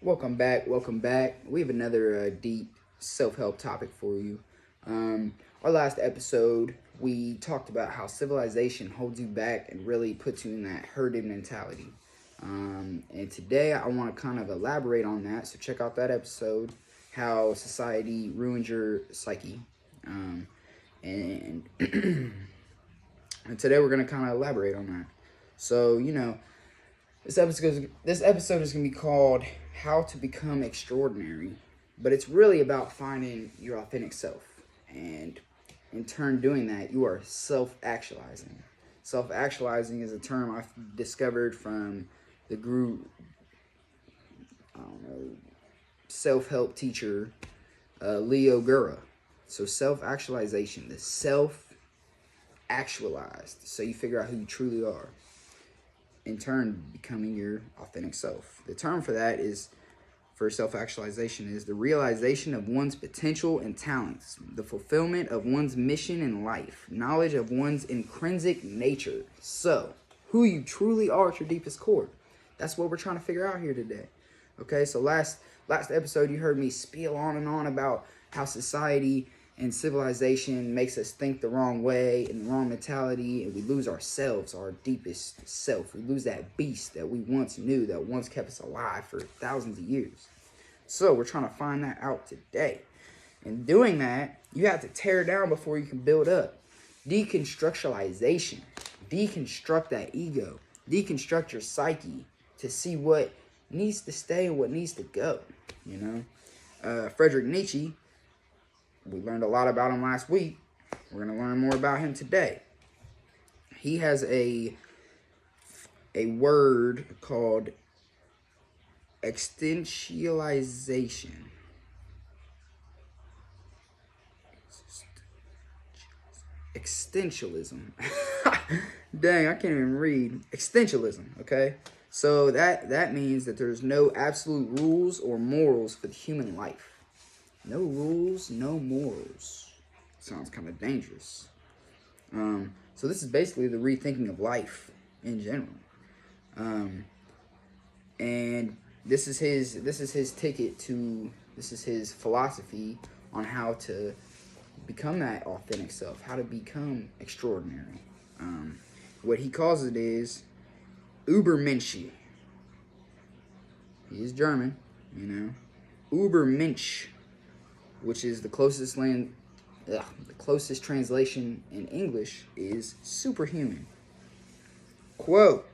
Welcome back. Welcome back. We have another deep self-help topic for you. Our last episode, we talked about how civilization holds you back and really puts you in that herded mentality. And today, I want to kind of elaborate on that. So check out that episode, how society ruins your psyche. And and today, we're going to kind of elaborate on that. So, this episode is going to be called How to Become Extraordinary, but it's really about finding your authentic self, and in turn doing that, you are self-actualizing. Self-actualizing is a term I've discovered from the guru, self-help teacher, Leo Gura. So self-actualization, the self-actualized, so you figure out who you truly are. In turn, becoming your authentic self. The term for that for self-actualization is the realization of one's potential and talents, the fulfillment of one's mission in life, knowledge of one's intrinsic nature. So, who you truly are at your deepest core. That's what we're trying to figure out here today. Okay, so last episode you heard me spiel on and on about how society and civilization makes us think the wrong way and the wrong mentality, and we lose ourselves, our deepest self. We lose that beast that we once knew, that once kept us alive for thousands of years. So we're trying to find that out today. And doing that, you have to tear down before you can build up. Deconstructualization. Deconstruct that ego. Deconstruct your psyche to see what needs to stay and what needs to go. Fridrich Nietzsche, we learned a lot about him last week. We're going to learn more about him today. He has a word called existentialization. Existentialism. Dang, I can't even read. Existentialism, okay? So that means that there's no absolute rules or morals for the human life. No rules, no morals. Sounds kind of dangerous. So this is basically the rethinking of life in general. And this is his philosophy on how to become that authentic self, how to become extraordinary. What he calls it is Übermensch. He is German, Übermensch, which is the closest translation in English is superhuman. Quote,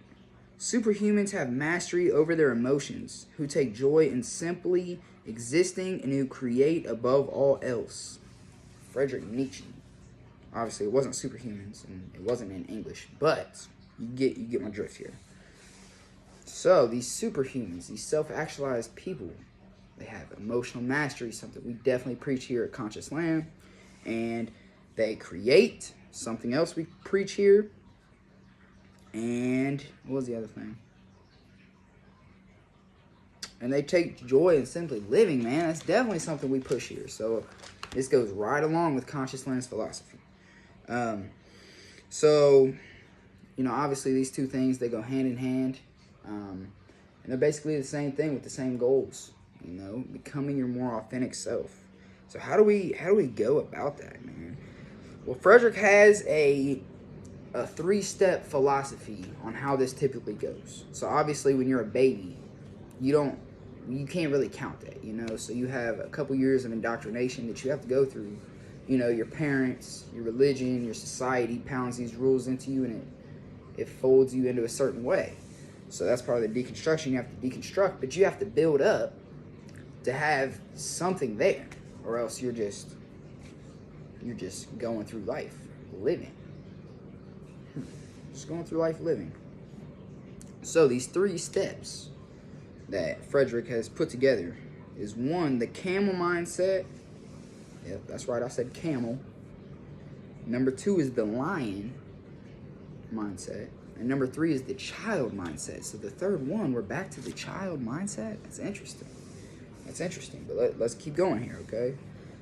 superhumans have mastery over their emotions, who take joy in simply existing and who create above all else. Fridrich Nietzsche. Obviously, it wasn't superhumans and it wasn't in English, but you get my drift here. So these superhumans, these self-actualized people, they have emotional mastery, something we definitely preach here at Conscious Lamb. And they create, something else we preach here. And what was the other thing? And they take joy in simply living, man. That's definitely something we push here. So this goes right along with Conscious Lamb's philosophy. Obviously these two things, they go hand in hand. And they're basically the same thing with the same goals. Becoming your more authentic self. So how do we go about that, man? Well, Frederick has a 3-step philosophy on how this typically goes. So obviously when you're a baby, you can't really count that, So you have a couple years of indoctrination that you have to go through. Your parents, your religion, your society pounds these rules into you, and it folds you into a certain way. So that's part of the deconstruction. You have to deconstruct, but you have to build up to have something there, or else you're just going through life living. Just going through life living. So these 3 steps that Frederick has put together is 1, the camel mindset. Yep, that's right, I said camel. Number 2 is the lion mindset. And number 3 is the child mindset. So the third one, we're back to the child mindset. That's interesting, but let's keep going here, okay?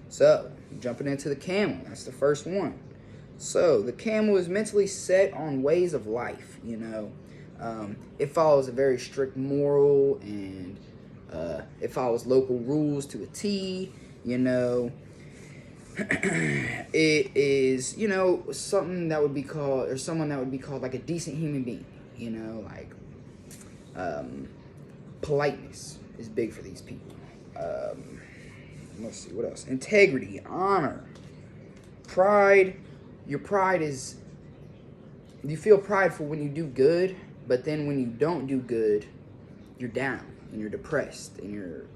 So, jumping into the camel, that's the first one. So, the camel is mentally set on ways of life, It follows a very strict moral and It follows local rules to a T, you know. It is, you know, something that would be called, or someone that would be called like a decent human being, you know, like politeness is big for these people. Let's see, what else? Integrity, honor, pride. Your pride is, you feel prideful when you do good, but then when you don't do good, you're down and you're depressed and you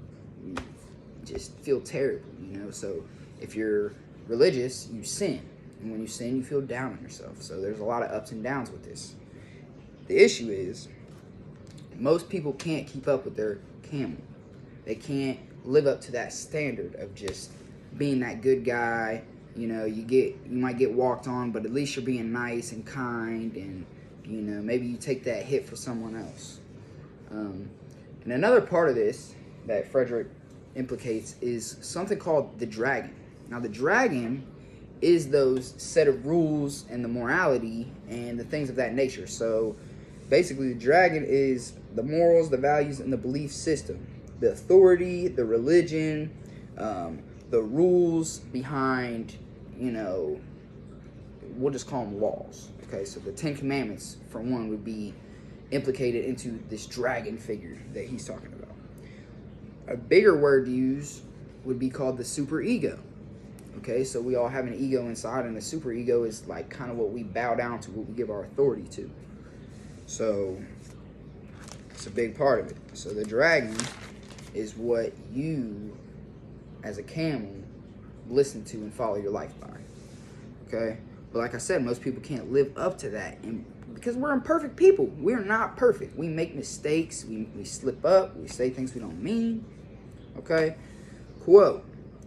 just feel terrible, you know. So if you're religious, you sin, and when you sin, you feel down on yourself. So there's a lot of ups and downs with this. The issue is most people can't keep up with their camel. They can't live up to that standard of just being that good guy. You know, you might get walked on, but at least you're being nice and kind, and you know, maybe you take that hit for someone else. And another part of this that Fridrich implicates is something called the dragon. Now, the dragon is those set of rules and the morality and the things of that nature. So basically, the dragon is the morals, the values, and the belief system, the authority, the religion, the rules behind, you know, we'll just call them laws. Okay, so the 10 Commandments, for one, would be implicated into this dragon figure that he's talking about. A bigger word to use would be called the superego. Okay, so we all have an ego inside, and the superego is like kind of what we bow down to, what we give our authority to. So it's a big part of it. So the dragon is what you, as a camel, listen to and follow your life by. Okay, but like I said, most people can't live up to that, and because we're imperfect people. We're not perfect. We make mistakes. We slip up. We say things we don't mean. Okay? Quote,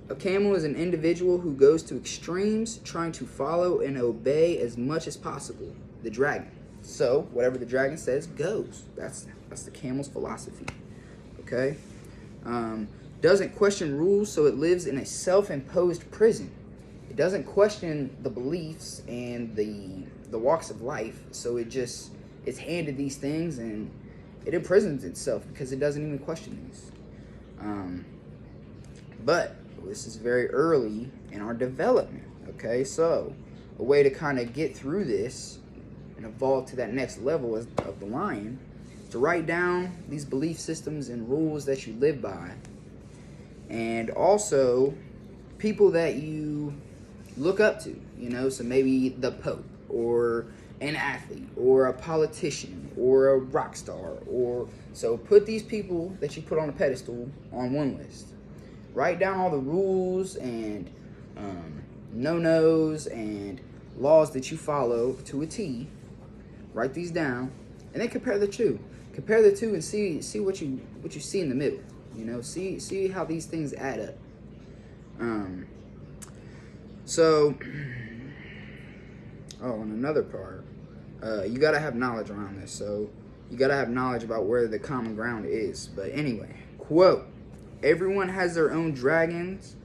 a camel is an individual who goes to extremes trying to follow and obey as much as possible the dragon. So, whatever the dragon says goes. That's the camel's philosophy. Okay? Doesn't question rules, so it lives in a self-imposed prison. It doesn't question the beliefs and the walks of life, so it's handed these things and it imprisons itself because it doesn't even question these. But this is very early in our development. Okay, so a way to kind of get through this and evolve to that next level of the lion is to write down these belief systems and rules that you live by, and also people that you look up to, you know, so maybe the Pope or an athlete or a politician or a rock star, or so put these people that you put on a pedestal on one list. Write down all the rules and no-nos and laws that you follow to a T. Write these down, and then compare the two. Compare the two and see what you see in the middle. You know, see how these things add up. And another part, you gotta have knowledge around this. So you gotta have knowledge about where the common ground is. But anyway, quote, everyone has their own dragons,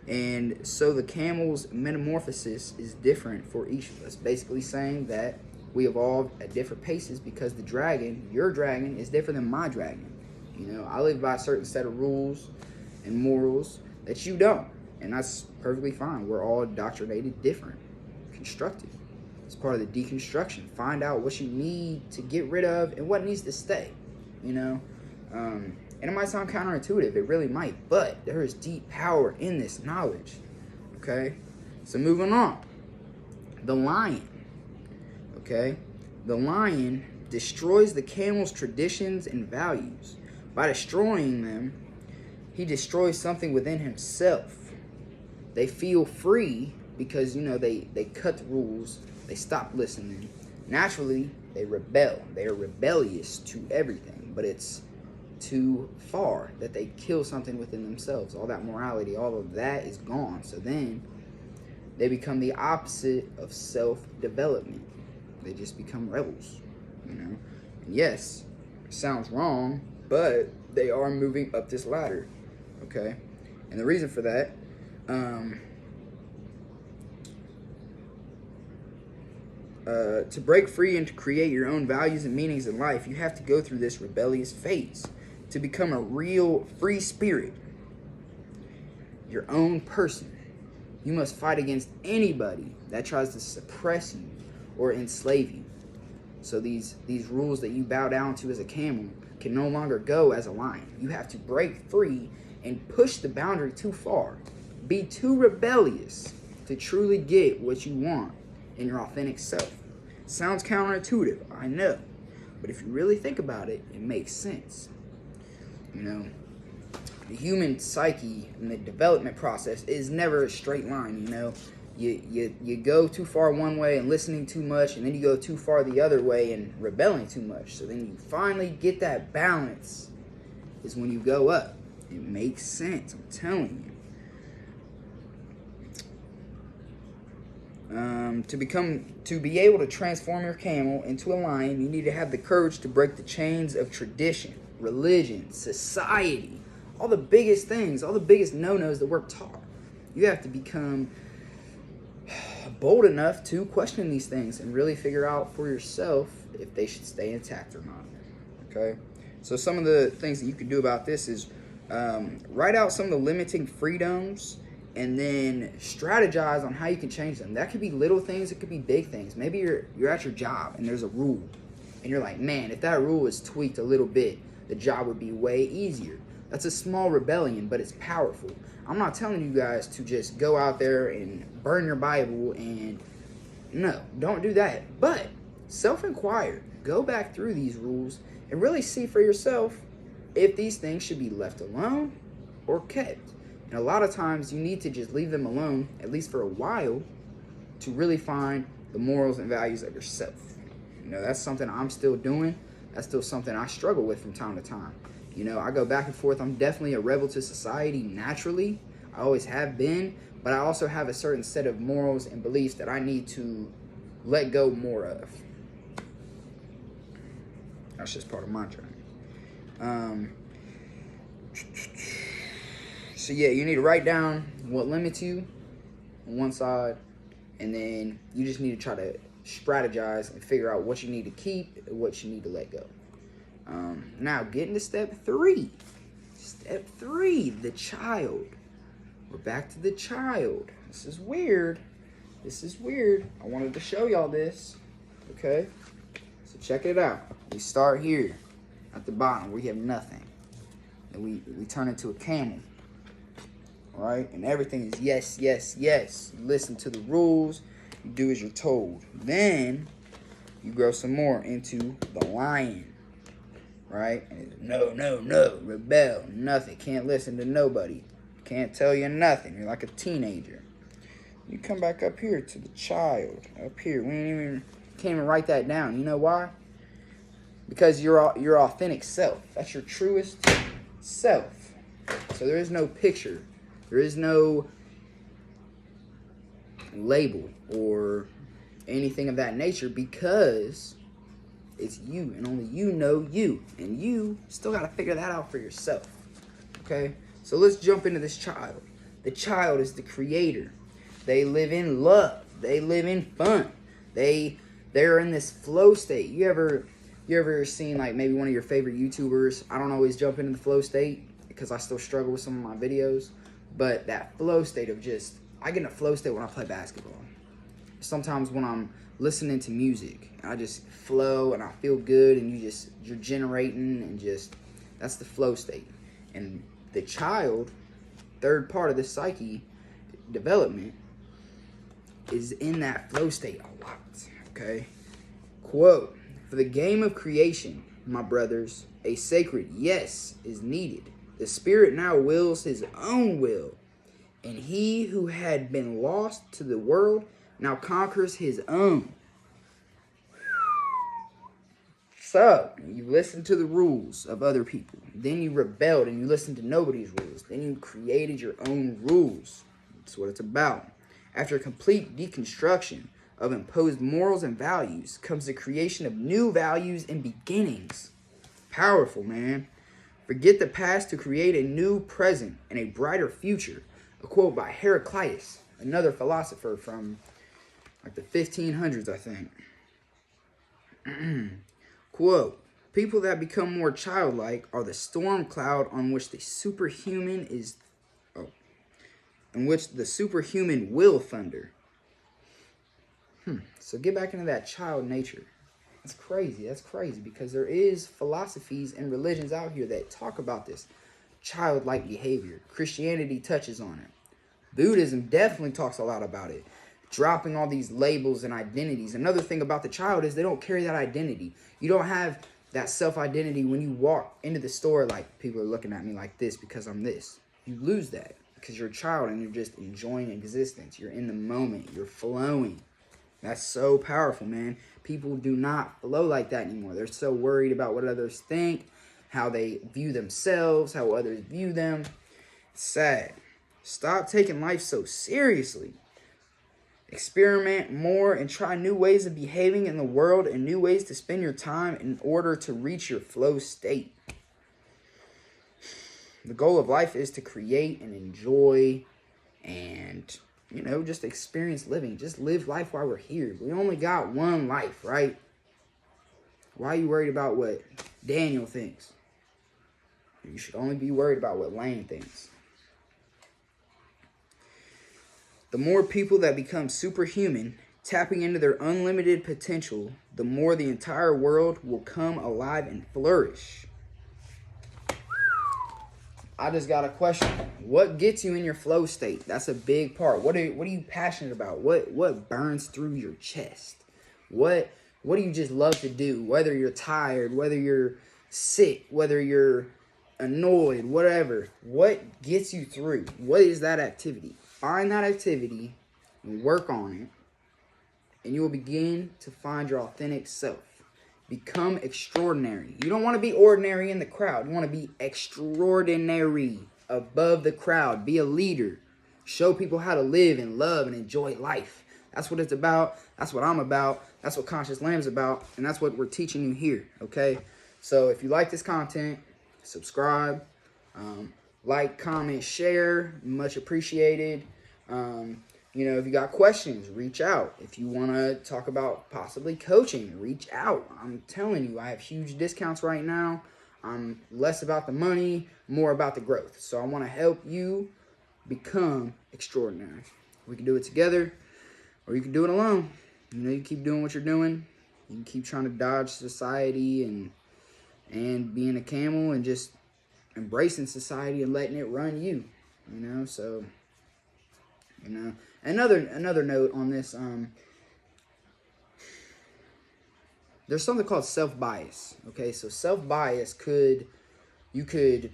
and so the camel's metamorphosis is different for each of us. Basically saying that we evolved at different paces because the dragon, your dragon, is different than my dragon. You know, I live by a certain set of rules and morals that you don't. And that's perfectly fine. We're all indoctrinated different, constructed. It's part of the deconstruction. Find out what you need to get rid of and what needs to stay, you know. And it might sound counterintuitive. It really might. But there is deep power in this knowledge, okay? So moving on. The lion, okay? The lion destroys the camel's traditions and values. By destroying them, he destroys something within himself. They feel free because, you know, they cut the rules. They stop listening. Naturally, they rebel. They are rebellious to everything. But it's too far that they kill something within themselves. All that morality, all of that is gone. So then they become the opposite of self-development. They just become rebels, you know. And yes, it sounds wrong, but they are moving up this ladder, okay? And the reason for that, to break free and to create your own values and meanings in life, you have to go through this rebellious phase. To become a real free spirit, your own person, you must fight against anybody that tries to suppress you or enslave you. So these rules that you bow down to as a camel can no longer go as a lion. You have to break free and push the boundary too far. Be too rebellious to truly get what you want in your authentic self. Sounds counterintuitive, I know. But if you really think about it, it makes sense. You know, the human psyche and the development process is never a straight line, you know. You go too far one way and listening too much, and then you go too far the other way and rebelling too much. So then you finally get that balance is when you go up. It makes sense, I'm telling you. To be able to transform your camel into a lion, you need to have the courage to break the chains of tradition, religion, society, all the biggest things, all the biggest no-nos that we're taught. You have to become bold enough to question these things and really figure out for yourself if they should stay intact or not. Okay? So some of the things that you can do about this is write out some of the limiting freedoms and then strategize on how you can change them. That could be little things, it could be big things. Maybe you're at your job and there's a rule and you're like, man, if that rule was tweaked a little bit, the job would be way easier. That's a small rebellion, but it's powerful. I'm not telling you guys to just go out there and burn your Bible and no, don't do that. But self-inquire, go back through these rules and really see for yourself if these things should be left alone or kept. And a lot of times you need to just leave them alone, at least for a while, to really find the morals and values of yourself. You know, that's something I'm still doing. That's still something I struggle with from time to time. You know, I go back and forth. I'm definitely a rebel to society naturally. I always have been. But I also have a certain set of morals and beliefs that I need to let go more of. That's just part of my journey. So yeah, you need to write down what limits you on one side, and then you just need to try to strategize and figure out what you need to keep and what you need to let go. Now, getting to step 3. Step 3, the child. We're back to the child. This is weird. I wanted to show y'all this. Okay? So check it out. We start here at the bottom. We have nothing. And we turn into a camel. Right? And everything is yes, yes, yes. You listen to the rules. You do as you're told. Then you grow some more into the lion. Right? And it's no, rebel, nothing. Can't listen to nobody. Can't tell you nothing. You're like a teenager. You come back up here to the child. Up here. Can't even write that down. You know why? Because your authentic self. That's your truest self. So there is no picture. There is no label or anything of that nature because it's you and only you know you. And you still got to figure that out for yourself. Okay? So let's jump into this child. The child is the creator. They live in love. They live in fun. They're in this flow state. You ever seen like maybe one of your favorite YouTubers? I don't always jump into the flow state because I still struggle with some of my videos. But that flow state of I get in a flow state when I play basketball. Sometimes when I'm listening to music, I just flow and I feel good and you're generating and that's the flow state. And the child, third part of the psyche development, is in that flow state a lot, okay? Quote, for the game of creation, my brothers, a sacred yes is needed. The spirit now wills his own will, and he who had been lost to the world now conquers his own. So, you listen to the rules of other people. Then you rebelled and you listened to nobody's rules. Then you created your own rules. That's what it's about. After complete deconstruction of imposed morals and values comes the creation of new values and beginnings. Powerful, man. Forget the past to create a new present and a brighter future. A quote by Heraclitus, another philosopher from like the 1500s, I think. Quote, People that become more childlike are the storm cloud on which the superhuman will thunder. So get back into that child nature. That's crazy. That's crazy, because there is philosophies and religions out here that talk about this childlike behavior. Christianity touches on it. Buddhism definitely talks a lot about it. Dropping all these labels and identities. Another thing about the child is they don't carry that identity. You don't have that self-identity when you walk into the store, like, people are looking at me like this because I'm this. You lose that because you're a child and you're just enjoying existence. You're in the moment. You're flowing. That's so powerful, man. People do not flow like that anymore. They're so worried about what others think, how they view themselves, how others view them. It's sad. Stop taking life so seriously. Experiment more and try new ways of behaving in the world and new ways to spend your time in order to reach your flow state. The goal of life is to create and enjoy and, just experience living. Just live life while we're here. We only got one life, right? Why are you worried about what Daniel thinks? You should only be worried about what Lane thinks. The more people that become superhuman, tapping into their unlimited potential, the more the entire world will come alive and flourish. I just got a question. What gets you in your flow state? That's a big part. What are you passionate about? What burns through your chest? What do you just love to do? Whether you're tired, whether you're sick, whether you're annoyed, whatever. What gets you through? What is that activity? Find that activity and work on it, and you will begin to find your authentic self. Become extraordinary. You don't want to be ordinary in the crowd. You want to be extraordinary above the crowd. Be a leader. Show people how to live and love and enjoy life. That's what it's about. That's what I'm about. That's what Conscious Lamb's about. And that's what we're teaching you here, okay? So if you like this content, subscribe. Like, comment, share. Much appreciated. If you got questions, reach out. If you want to talk about possibly coaching, reach out. I'm telling you, I have huge discounts right now. I'm less about the money, more about the growth. So I want to help you become extraordinary. We can do it together, or you can do it alone. You keep doing what you're doing. You can keep trying to dodge society and being a camel and just embracing society and letting it run you. Another note on this, there's something called self-bias, okay? So self-bias you could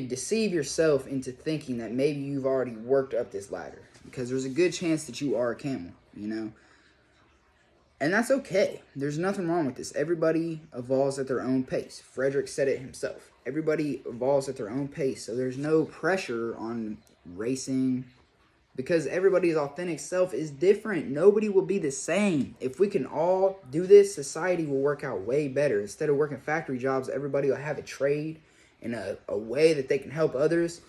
deceive yourself into thinking that maybe you've already worked up this ladder, because there's a good chance that you are a camel, And that's okay. There's nothing wrong with this. Everybody evolves at their own pace. Fridrich said it himself. Everybody evolves at their own pace, so there's no pressure on racing, because everybody's authentic self is different. Nobody will be the same. If we can all do this, society will work out way better. Instead of working factory jobs, everybody will have a trade in a way that they can help others.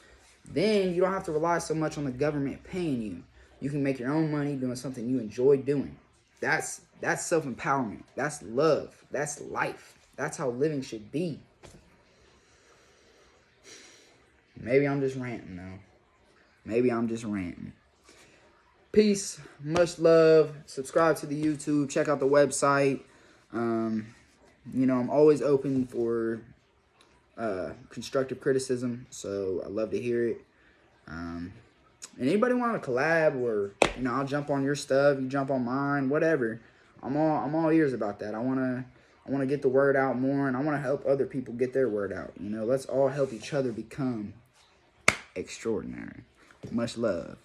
Then you don't have to rely so much on the government paying you. You can make your own money doing something you enjoy doing. That's self-empowerment. That's love. That's life. That's how living should be. Maybe I'm just ranting though. Maybe I'm just ranting. Peace. Much love. Subscribe to the YouTube. Check out the website. I'm always open for constructive criticism, so I love to hear it. And anybody want to collab, or I'll jump on your stuff, you jump on mine, whatever. I'm all ears about that. I want to get the word out more, and I want to help other people get their word out. Let's all help each other become extraordinary. Much love.